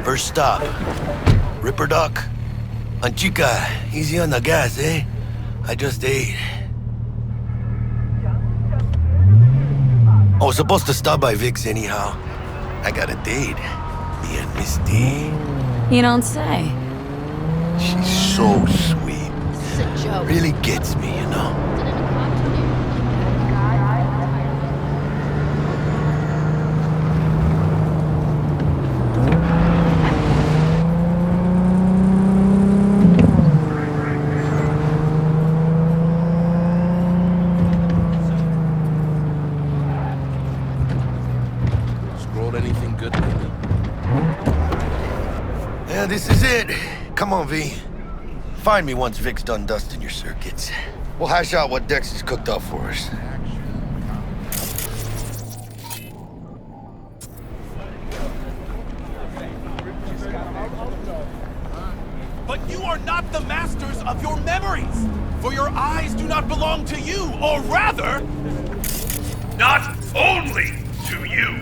First stop. Ripper Duck. Anchica, easy on the gas, eh? I just ate. I was supposed to stop by Vic's anyhow. I got a date. Me and Misty. You don't say. She's so sweet. This is a joke. Really gets me, you know? Anything good lately? Yeah, this is it. Come on, V. Find me once Vic's done dusting your circuits. We'll hash out what Dex has cooked up for us. But you are not the masters of your memories! For your eyes do not belong to you, or rather... not only to you!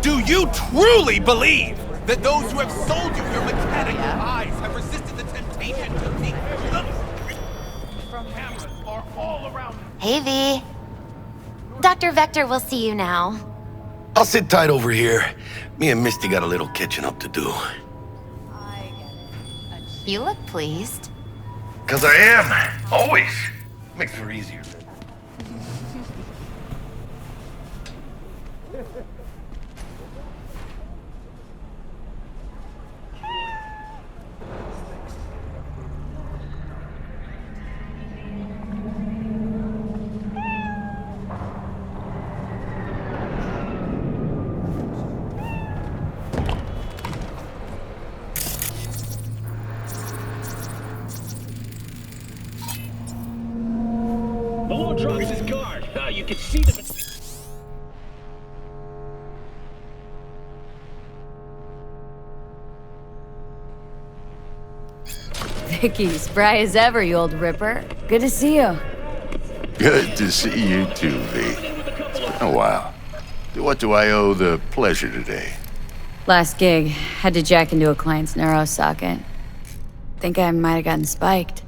Do you truly believe that those who have sold you your mechanical eyes have resisted the temptation to think them? Cameras are all around. Hey, V. Dr. Vector will see you now. I'll sit tight over here. Me and Misty got a little catching up to do. You look pleased. 'Cause I am. Always. Makes for easier. Below drops his guard. You can see the... Vicky, spry as ever, you old ripper. Good to see you. Good to see you too, V. It's been a while. What do I owe the pleasure today? Last gig, had to jack into a client's neuro socket. Think I might have gotten spiked.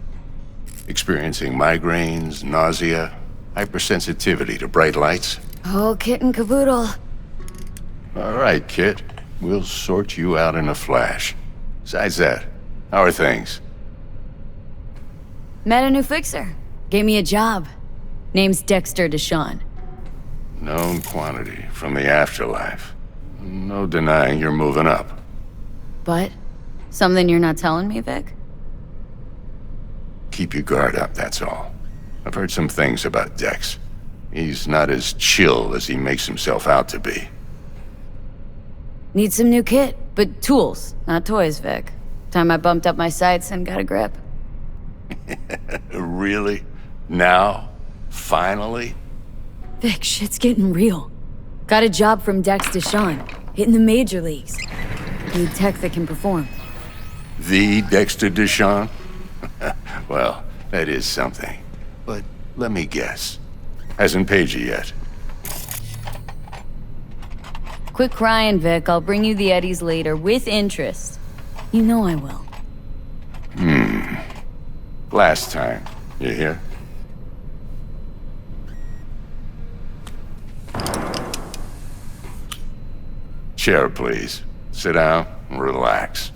Experiencing migraines, nausea, hypersensitivity to bright lights? Whole kit and caboodle. All right, Kit. We'll sort you out in a flash. Besides that, how are things? Met a new fixer. Gave me a job. Name's Dexter Deshawn. Known quantity from the afterlife. No denying you're moving up. But? Something you're not telling me, Vic? Keep your guard up, that's all. I've heard some things about Dex. He's not as chill as he makes himself out to be. Need some new kit, but tools, not toys, Vic. Time I bumped up my sights and got a grip. Really? Now? Finally? Vic, shit's getting real. Got a job from Dex Deshawn, hitting the major leagues. Need tech that can perform. The Dexter Deshawn? Well, that is something. But let me guess. Hasn't paid you yet. Quit crying, Vic. I'll bring you the Eddies later, with interest. You know I will. Last time. You hear? Chair, please. Sit down and relax.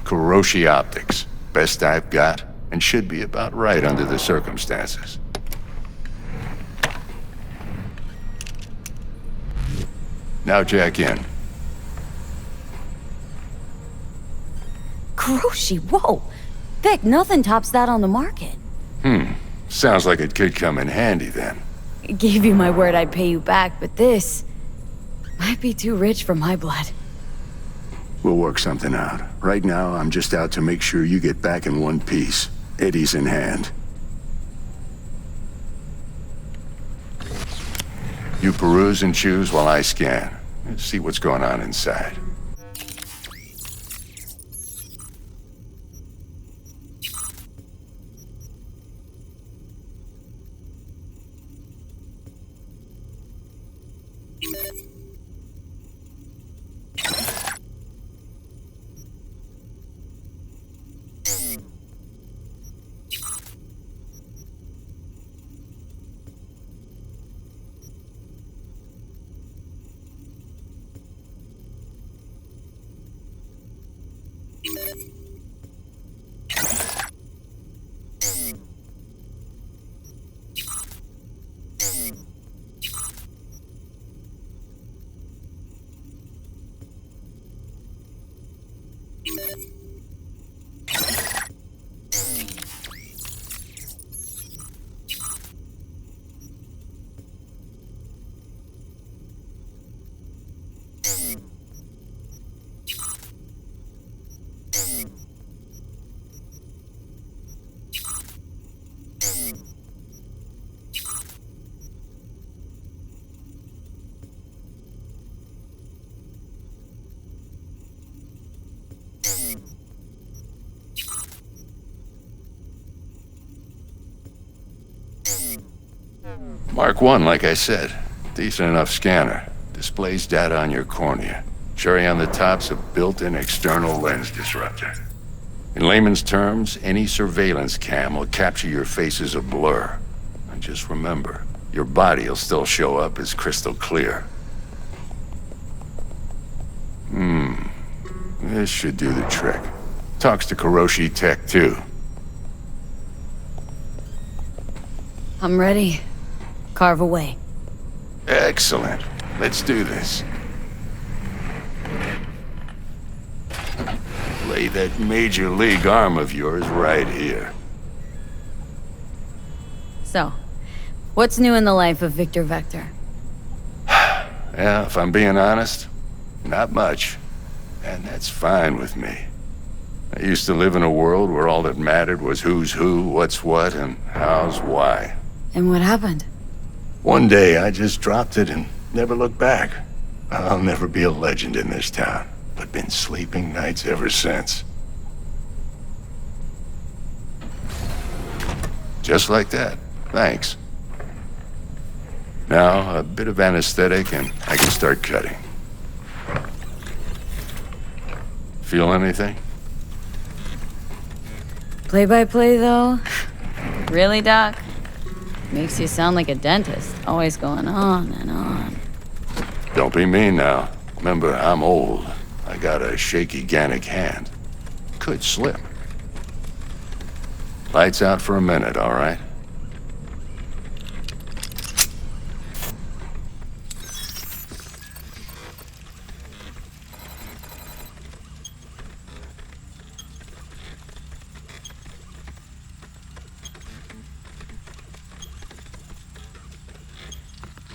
Kuroshi Optics. Best I've got, and should be about right under the circumstances. Now jack in. Kuroshi, whoa! Vic, nothing tops that on the market. Sounds like it could come in handy then. I gave you my word I'd pay you back, but this might be too rich for my blood. We'll work something out. Right now, I'm just out to make sure you get back in one piece. Eddie's in hand. You peruse and choose while I scan. Let's see what's going on inside. Mark 1, like I said. Decent enough scanner. Displays data on your cornea. Cherry on the top's a built-in external lens disruptor. In layman's terms, any surveillance cam will capture your face as a blur. And just remember, your body will still show up as crystal clear. This should do the trick. Talks to Kuroshi Tech, too. I'm ready. Carve away. Excellent. Let's do this. Lay that major league arm of yours right here. So, what's new in the life of Victor Vector? Yeah, if I'm being honest, not much. And that's fine with me. I used to live in a world where all that mattered was who's who, what's what, and how's why. And what happened? One day, I just dropped it and never looked back. I'll never be a legend in this town, but been sleeping nights ever since. Just like that. Thanks. Now, a bit of anesthetic and I can start cutting. Feel anything? Play-by-play, though? Really, Doc? Makes you sound like a dentist, always going on and on. Don't be mean now. Remember, I'm old. I got a shaky Gannic hand. Could slip. Lights out for a minute, all right?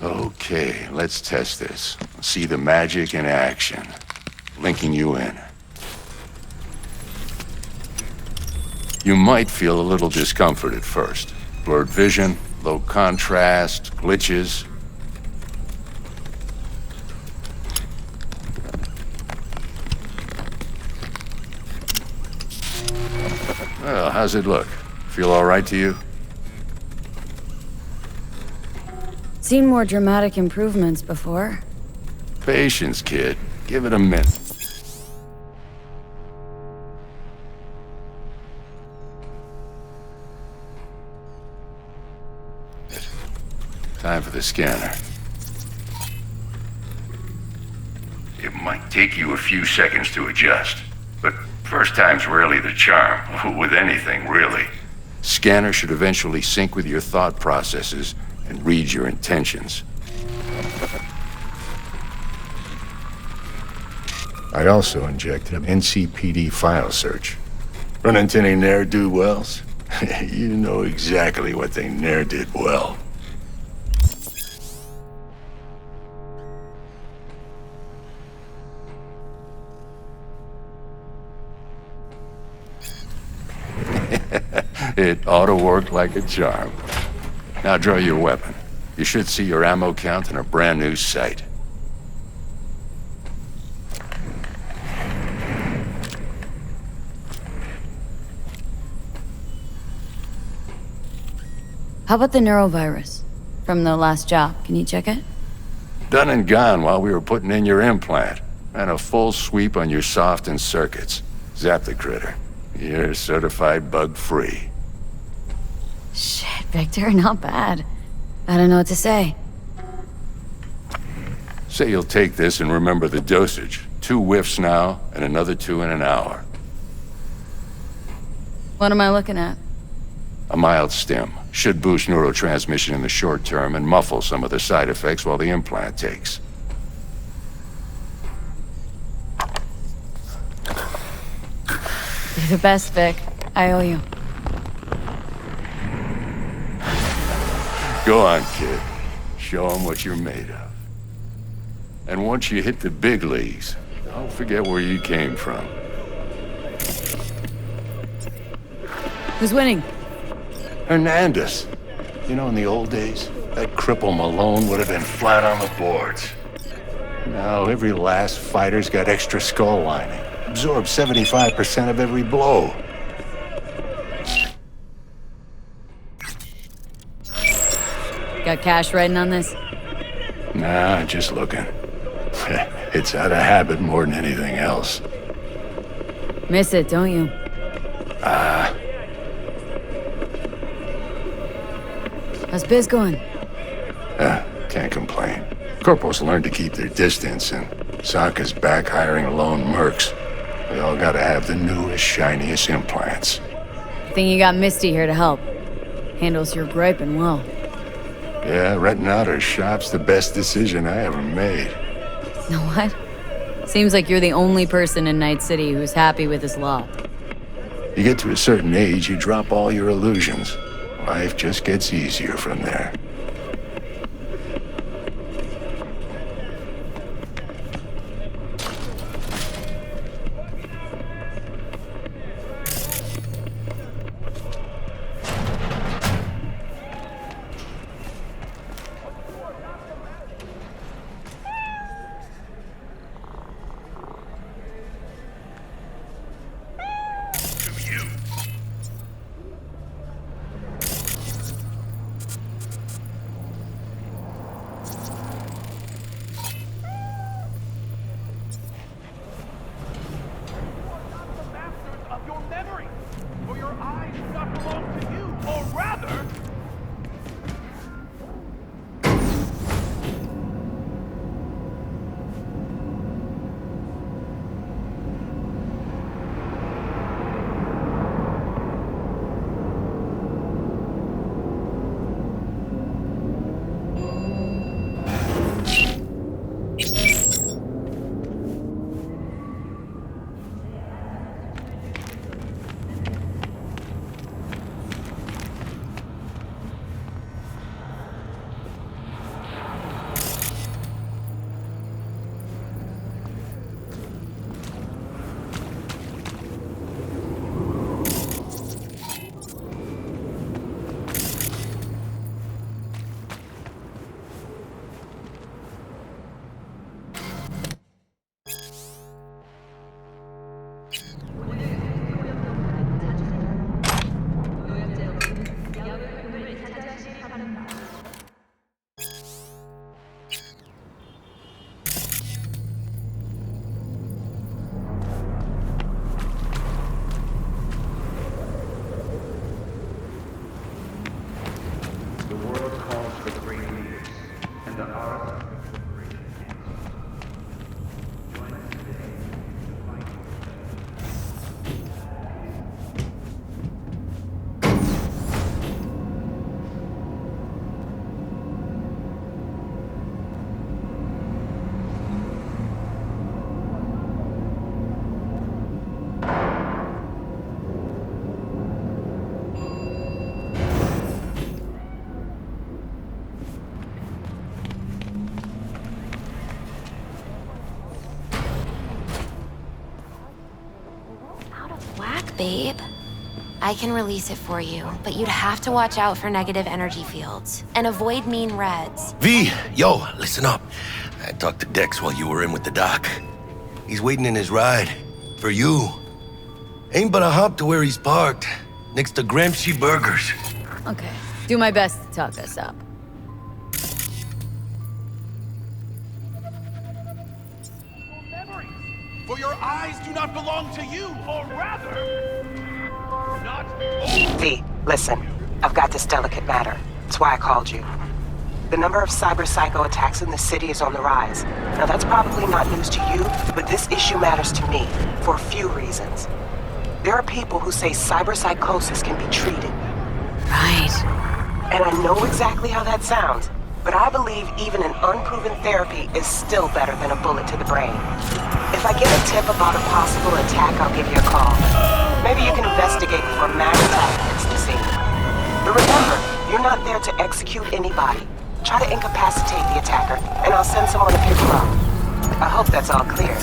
Okay, let's test this. See the magic in action. Linking you in. You might feel a little discomfort at first. Blurred vision, low contrast, glitches. Well, how's it look? Feel all right to you? Seen more dramatic improvements before. Patience, kid. Give it a minute. Time for the scanner. It might take you a few seconds to adjust, but first time's rarely the charm, with anything, really. Scanner should eventually sync with your thought processes and read your intentions. I also injected an NCPD file search. Run into any ne'er-do-wells? You know exactly what they ne'er did well. It ought to work like a charm. Now draw your weapon. You should see your ammo count in a brand new sight. How about the neurovirus? From the last job, can you check it? Done and gone while we were putting in your implant. And a full sweep on your soft and circuits. Zap the critter. You're certified bug-free. Shit, Victor, not bad. I don't know what to say. Say you'll take this and remember the dosage. 2 whiffs now, and another 2 in an hour. What am I looking at? A mild stim should boost neurotransmission in the short term and muffle some of the side effects while the implant takes. You're the best, Vic. I owe you. Go on, kid. Show them what you're made of. And once you hit the big leagues, don't forget where you came from. Who's winning? Hernandez. You know, in the old days, that cripple Malone would have been flat on the boards. Now, every last fighter's got extra skull lining. Absorbs 75% of every blow. Got cash writing on this? Nah, just looking. It's out of habit more than anything else. Miss it, don't you? How's biz going? Can't complain. Corporals learn to keep their distance, and Sokka's back hiring lone mercs. They all gotta have the newest, shiniest implants. Think you got Misty here to help. Handles your griping well. Yeah, renting out her shop's the best decision I ever made. Know what? Seems like you're the only person in Night City who's happy with his lot. You get to a certain age, you drop all your illusions. Life just gets easier from there. Babe, I can release it for you, but you'd have to watch out for negative energy fields and avoid mean reds. V, yo, listen up. I talked to Dex while you were in with the doc. He's waiting in his ride. For you. Ain't but a hop to where he's parked. Next to Gramsci Burgers. Okay. Do my best to talk us up. For your eyes do not belong to you, or rather, not only. V, listen. I've got this delicate matter. That's why I called you. The number of cyber-psycho attacks in the city is on the rise. Now that's probably not news to you, but this issue matters to me, for a few reasons. There are people who say cyberpsychosis can be treated. Right. And I know exactly how that sounds, but I believe even an unproven therapy is still better than a bullet to the brain. If I get a tip about a possible attack, I'll give you a call. Maybe you can investigate for a mass attack against the scene. But remember, you're not there to execute anybody. Try to incapacitate the attacker, and I'll send someone to pick you up. I hope that's all clear.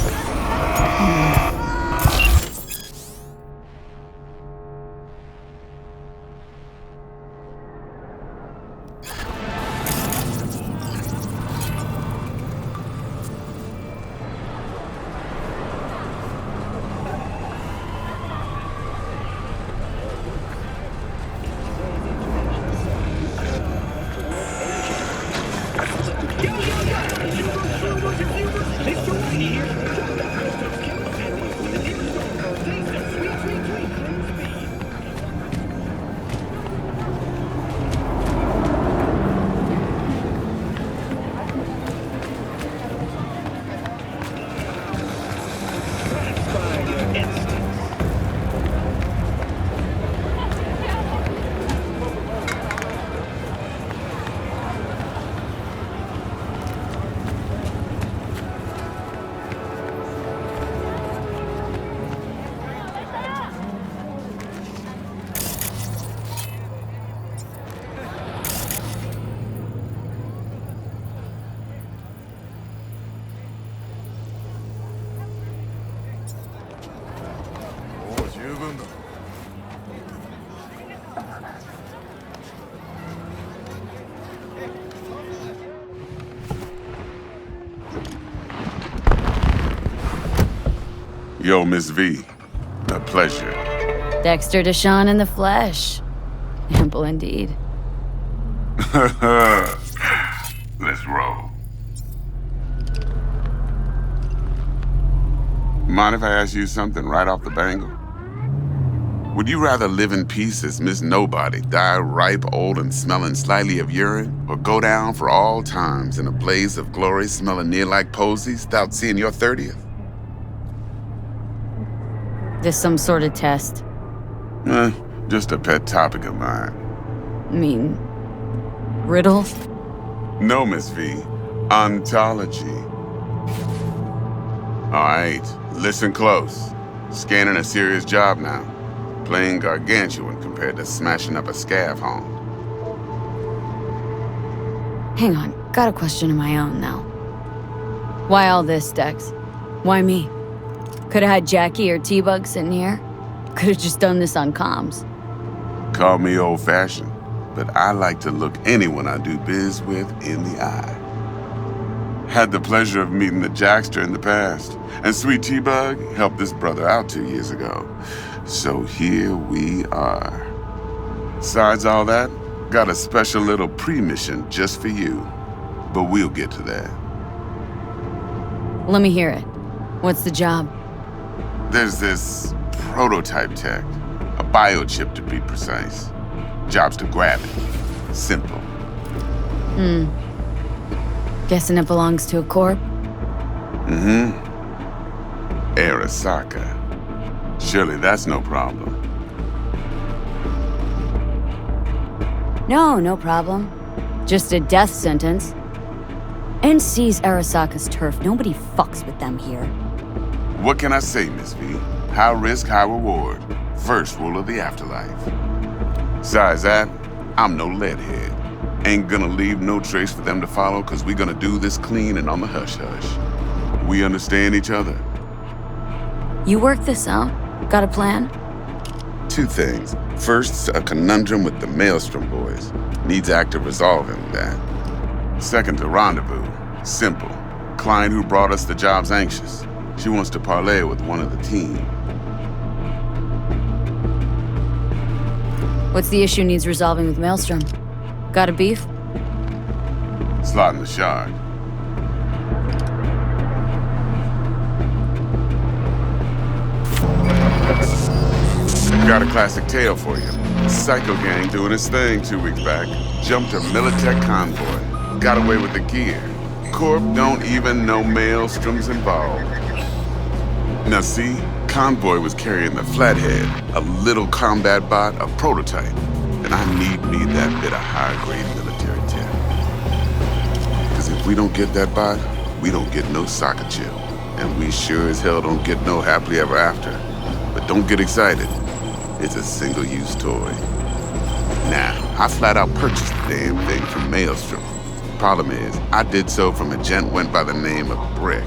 Yo, Miss V. A pleasure. Dexter Deshawn in the flesh. Ample indeed. Let's roll. Mind if I ask you something right off the bangle? Would you rather live in peace as Miss Nobody, die ripe, old, and smelling slightly of urine, or go down for all times in a blaze of glory smelling near like posies without seeing your 30th? This some sort of test? Just a pet topic of mine. I mean, riddle? No, Miss V. Ontology. All right, listen close. Scanning a serious job now. Playing gargantuan compared to smashing up a scav home. Hang on, got a question of my own now. Why all this, Dex? Why me? Could've had Jackie or T-Bug sitting here. Could've just done this on comms. Call me old-fashioned, but I like to look anyone I do biz with in the eye. Had the pleasure of meeting the Jackster in the past, and Sweet T-Bug helped this brother out 2 years ago. So here we are. Besides all that, got a special little pre-mission just for you. But we'll get to that. Let me hear it. What's the job? There's this prototype tech, a biochip to be precise. Job's to grab it. Simple. Guessing it belongs to a corp? Arasaka. Surely that's no problem. No problem. Just a death sentence. NC's Arasaka's turf. Nobody fucks with them here. What can I say, Miss V? High risk, high reward. First rule of the afterlife. Besides that, I'm no leadhead. Ain't gonna leave no trace for them to follow, cause we gonna do this clean and on the hush-hush. We understand each other. You work this out? Got a plan? Two things. First, a conundrum with the Maelstrom boys. Needs active resolving with that. Second, a rendezvous. Simple. Client who brought us the job's anxious. She wants to parlay with one of the team. What's the issue needs resolving with Maelstrom? Got a beef? Slot in the shard. Got a classic tale for you. Psycho gang doing his thing 2 weeks back. Jumped a Militech convoy. Got away with the gear. Corp don't even know Maelstrom's involved. Now see, convoy was carrying the Flathead, a little combat bot, a prototype. And I need me that bit of high-grade military tech. Because if we don't get that bot, we don't get no soccer chip. And we sure as hell don't get no happily ever after. But don't get excited. It's a single-use toy. Now, I flat out purchased the damn thing from Maelstrom. Problem is, I did so from a gent went by the name of Brick.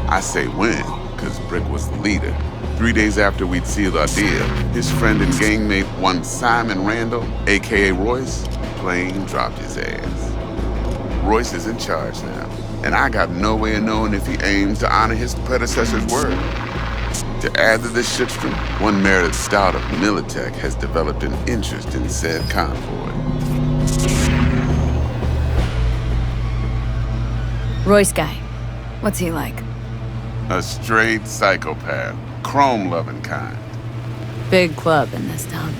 I say when, because Brick was the leader. 3 days after we'd sealed our deal, his friend and gangmate, one Simon Randall, aka Royce, plain dropped his ass. Royce is in charge now, and I got no way of knowing if he aims to honor his predecessor's word. To add to this shitstorm, one Meredith Stout of Militech has developed an interest in said convoy. Royce guy. What's he like? A straight psychopath, chrome-loving kind. Big club in this town.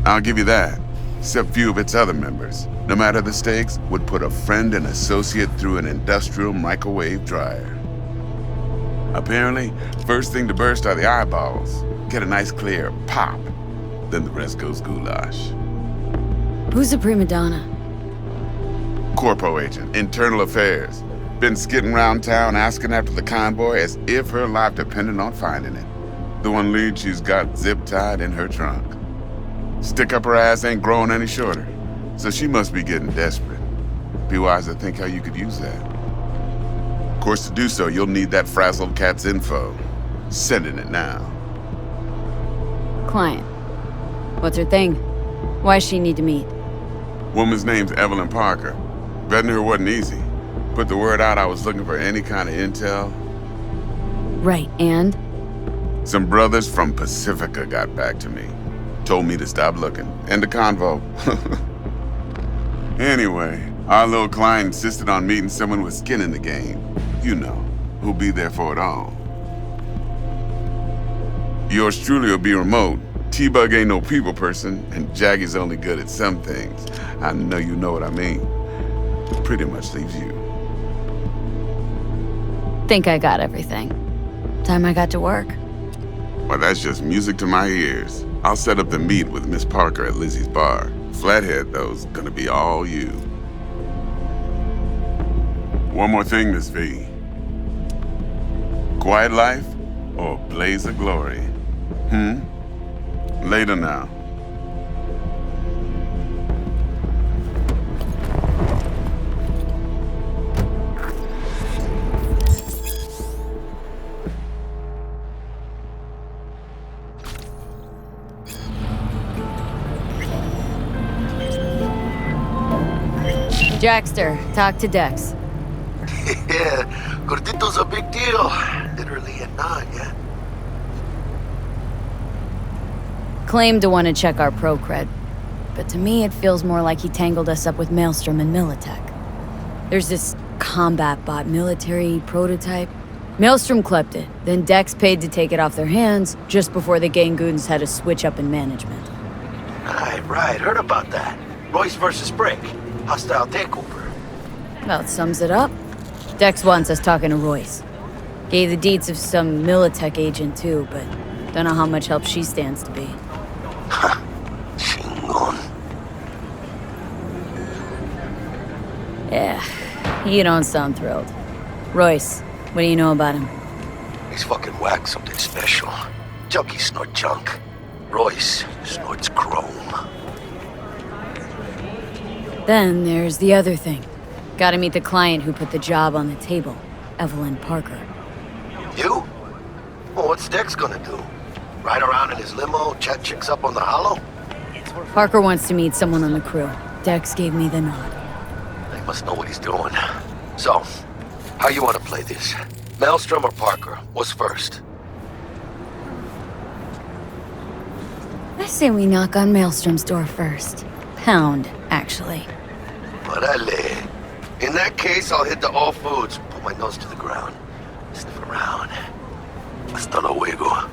I'll give you that, except few of its other members, no matter the stakes, would put a friend and associate through an industrial microwave dryer. Apparently, first thing to burst are the eyeballs. Get a nice clear pop. Then the rest goes goulash. Who's the prima donna? Corpo agent, internal affairs. Been skidding around town asking after the convoy as if her life depended on finding it. The one lead she's got zip-tied in her trunk. Stick up her ass ain't growing any shorter, so she must be getting desperate. Be wise to think how you could use that. Of course, to do so, you'll need that frazzled cat's info. Sending it now. Client. What's her thing? Why she need to meet? Woman's name's Evelyn Parker. Vetting her wasn't easy. Put the word out I was looking for any kind of intel. Right, and? Some brothers from Pacifica got back to me. Told me to stop looking. End the convo. Anyway, our little client insisted on meeting someone with skin in the game. You know, who'll be there for it all. Yours truly will be remote. T-Bug ain't no people person, and Jaggy's only good at some things. I know you know what I mean. Pretty much leaves you. Think I got everything. Time I got to work. Well, that's just music to my ears. I'll set up the meet with Miss Parker at Lizzie's bar. Flathead, though's gonna be all you. One more thing, Miss V. Quiet life or blaze of glory? Later now. Jackster, talk to Dex. Yeah, Gordito's a big deal. Literally and not, yeah. Claimed to want to check our pro cred, but to me it feels more like he tangled us up with Maelstrom and Militech. There's this combat bot military prototype. Maelstrom clept it, then Dex paid to take it off their hands just before the Gangoons had a switch up in management. Right, heard about that. Royce versus Brick. Hostile takeover. About sums it up. Dex wants us talking to Royce. Gave the deets of some Militech agent too, but don't know how much help she stands to be. Chingon. Yeah, you don't sound thrilled. Royce, what do you know about him? He's fucking whack something special. Junkies snort junk. Royce snorts chrome. Then there's the other thing. Gotta meet the client who put the job on the table, Evelyn Parker. You? Well, what's Dex gonna do? Ride around in his limo, chat chicks up on the hollow? Parker wants to meet someone on the crew. Dex gave me the nod. He must know what he's doing. So, how you want to play this? Maelstrom or Parker? What's first? I say we knock on Maelstrom's door first. Pound, actually. Orale. In that case, I'll hit the all foods, put my nose to the ground, sniff around. Hasta luego.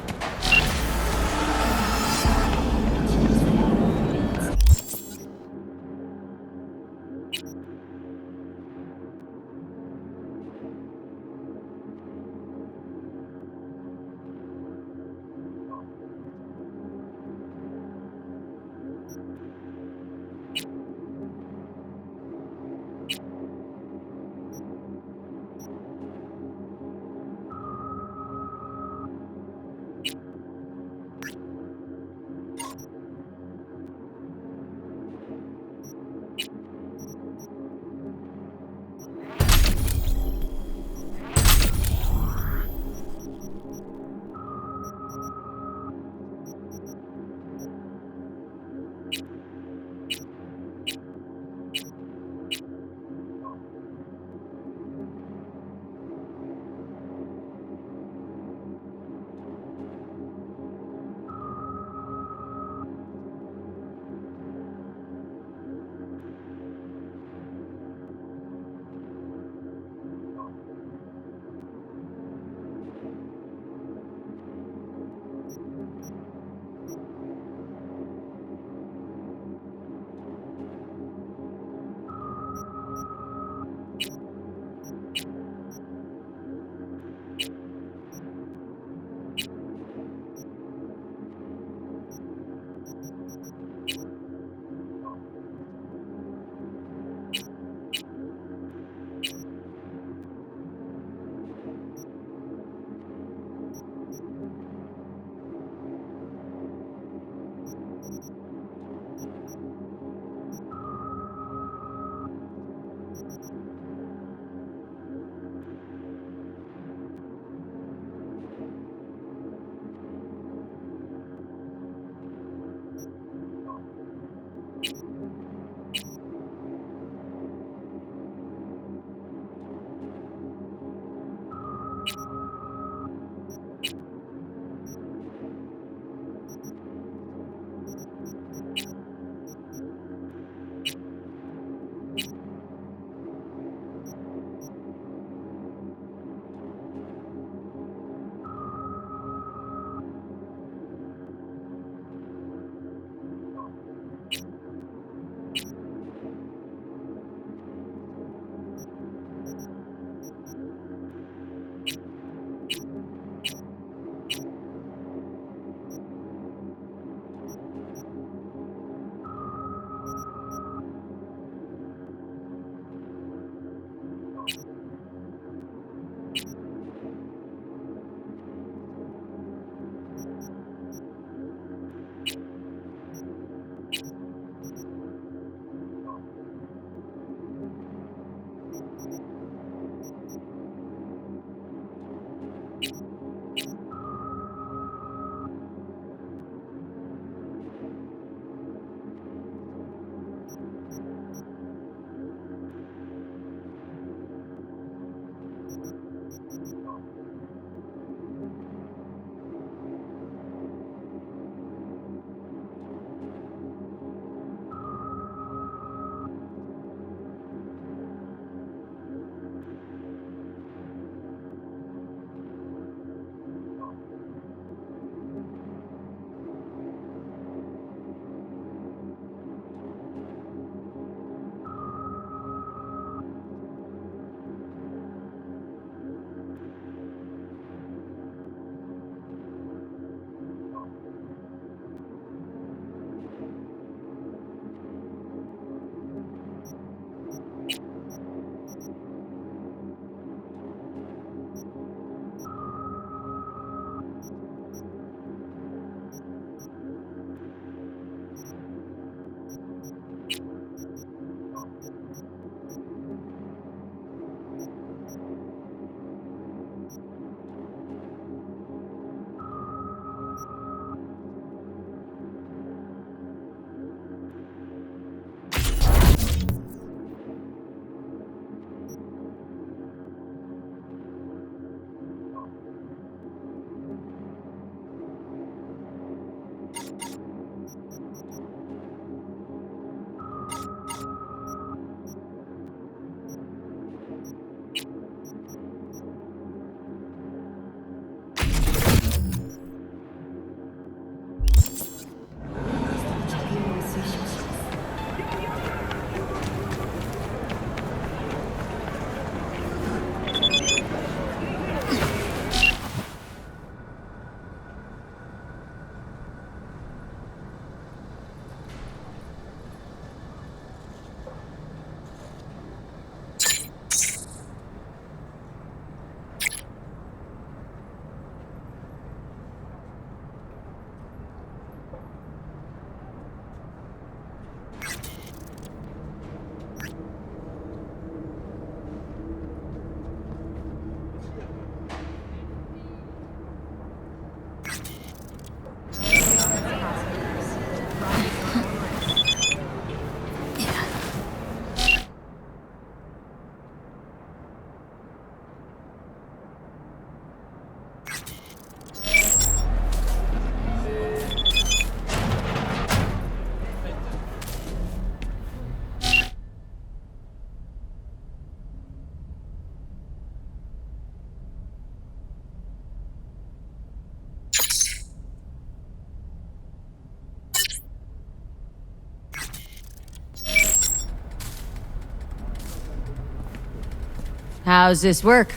How's this work?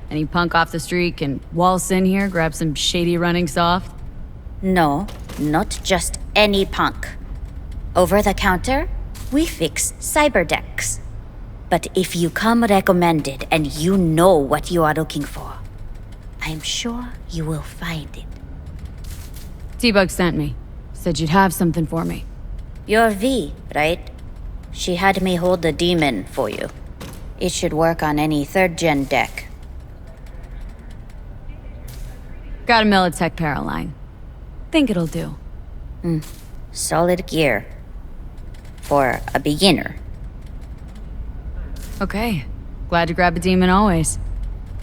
Any punk off the street can waltz in here, grab some shady running soft? No, not just any punk. Over the counter, we fix cyber decks. But if you come recommended and you know what you are looking for, I'm sure you will find it. T-Bug sent me. Said you'd have something for me. You're V, right? She had me hold the demon for you. It should work on any 3rd-gen deck. Got a Militech Paraline. Think it'll do. Solid gear. For a beginner. Okay. Glad to grab a demon always.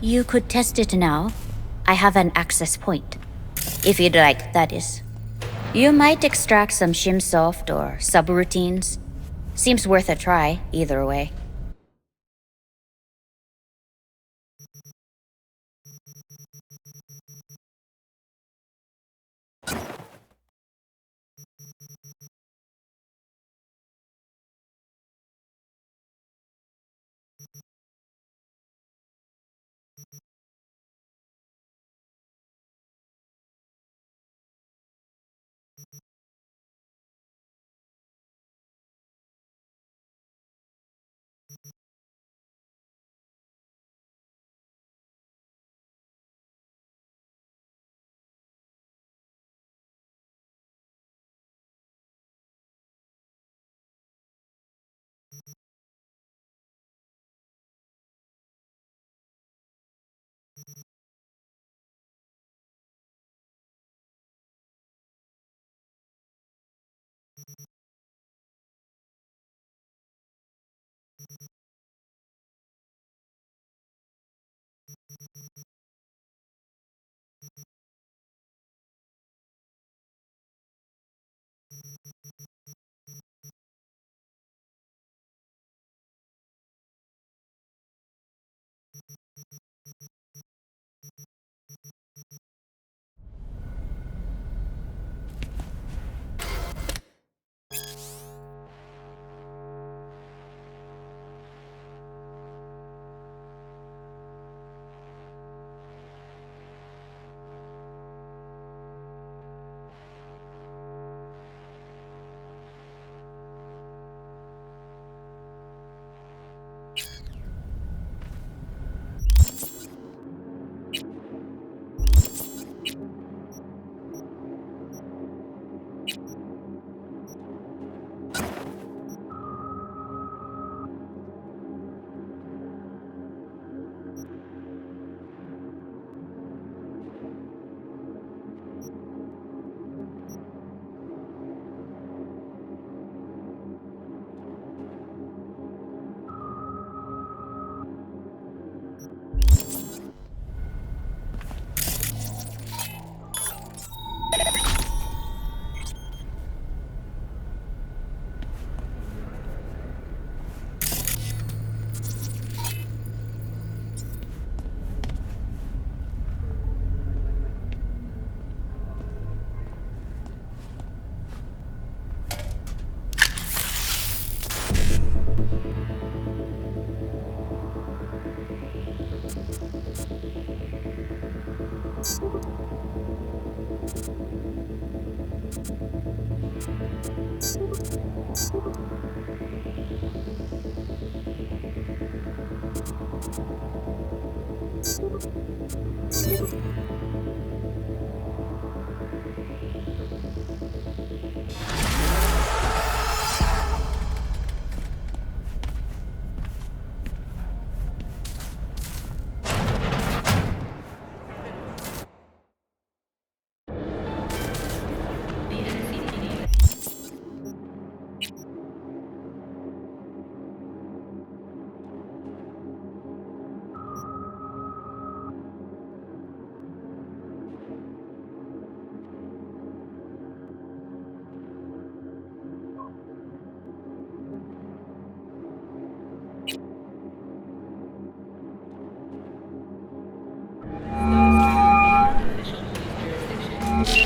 You could test it now. I have an access point. If you'd like, that is. You might extract some shimsoft or subroutines. Seems worth a try, either way.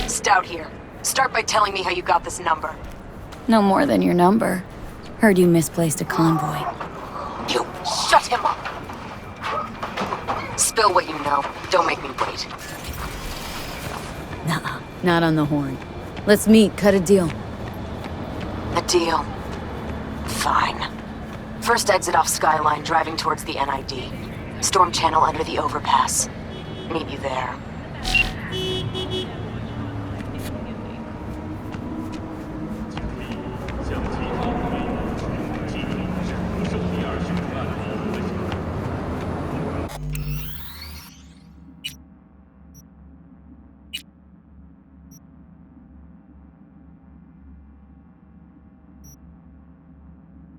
Stout here. Start by telling me how you got this number. No more than your number. Heard you misplaced a convoy. You shut him up! Spill what you know. Don't make me wait. Nuh-uh. Not on the horn. Let's meet, cut a deal. A deal. Fine. First exit off Skyline, driving towards the NID. Storm channel under the overpass. Meet you there.